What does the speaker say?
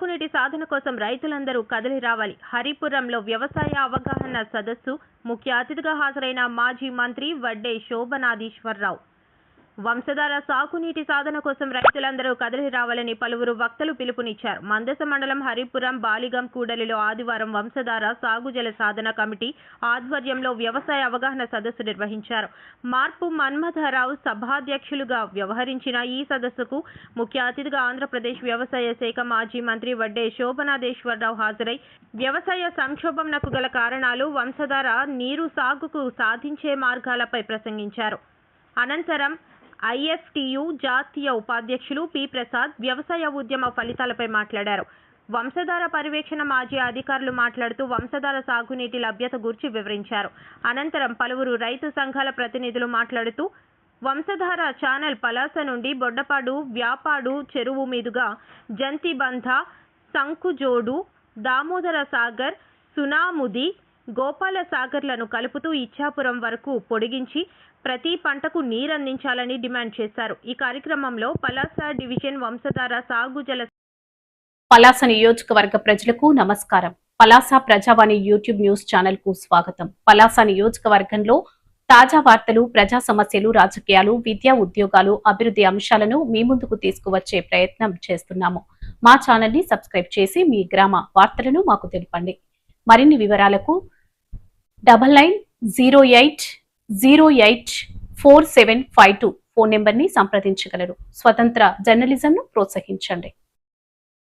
సాగునీటి సాధన కోసం రైతులందరూ కదిలి రావాలి. హరిపురంలో వ్యవసాయ అవగాహన సదస్సు ముఖ్య అతిథిగా హాజరైన మాజీ మంత్రి వడ్డే శోభనాధీశ్వరరావు. వంశధార సాగునీటి సాధన కోసం రైతులందరూ కదిలి రావాలని పలువురు వక్తలు పిలుపునిచ్చారు. మందస మండలం హరిపురం బాలిగం కూడలిలో ఆదివారం వంశధార సాగుజల సాధన కమిటీ ఆధ్వర్యంలో వ్యవసాయ అవగాహన సదస్సు నిర్వహించారు. మార్పు మన్మథరావు సభాధ్యక్షులుగా వ్యవహరించిన ఈ సదస్సుకు ముఖ్య అతిథిగా ఆంధ్రప్రదేశ్ వ్యవసాయ శాఖ మాజీ మంత్రి వడ్డే శోభనాధీశ్వరరావు హాజరై వ్యవసాయ సంక్షోభంకు గల కారణాలు, వంశధార నీరు సాగుకు సాధించే మార్గాలపై ప్రసంగించారు. అనంతరం ఐఎఫ్టియు జాతీయ ఉపాధ్యక్షులు పి ప్రసాద్ వ్యవసాయ ఉద్యమ ఫలితాలపై మాట్లాడారు. వంశధార పర్యవేక్షణ మాజీ అధికారులు మాట్లాడుతూ వంశధార సాగునీటి లభ్యత గురించి వివరించారు. అనంతరం పలువురు రైతు సంఘాల ప్రతినిధులు మాట్లాడుతూ వంశధార ఛానల్ పలాస నుండి బొడ్డపాడు, వ్యాపాడు చెరువు మీదుగా జంతిబంధ, సంకుజోడు, దామోదర సాగర్, సునాముది, గోపాల సాగర్లను కలుపుతూ ఇచ్చాపురం వరకు పొడిగించి ప్రతి పంటకు నీరందించాలని డిమాండ్ చేశారు. ఈ కార్యక్రమంలో పలాస డివిజన్ వంశధార సాగుజల పలాస నియోజకవర్గ ప్రజలకు నమస్కారం. పలాస ప్రజావాణి యూట్యూబ్ న్యూస్ ఛానల్ కు స్వాగతం. పలాస నియోజకవర్గంలో తాజా వార్తలు, ప్రజా సమస్యలు, రాజకీయాలు, విద్యా, ఉద్యోగాలు, అభివృద్ధి అంశాలను మీ ముందుకు తీసుకువచ్చే ప్రయత్నం చేస్తున్నాము. మా ఛానల్ ని సబ్స్క్రైబ్ చేసి మీ గ్రామ వార్తలను మాకు తెలపండి. మరిన్ని వివరాలకు 9908084752 ఫోన్ నెంబర్ ని సంప్రదించగలరు. స్వతంత్ర జర్నలిజంను ప్రోత్సహించండి.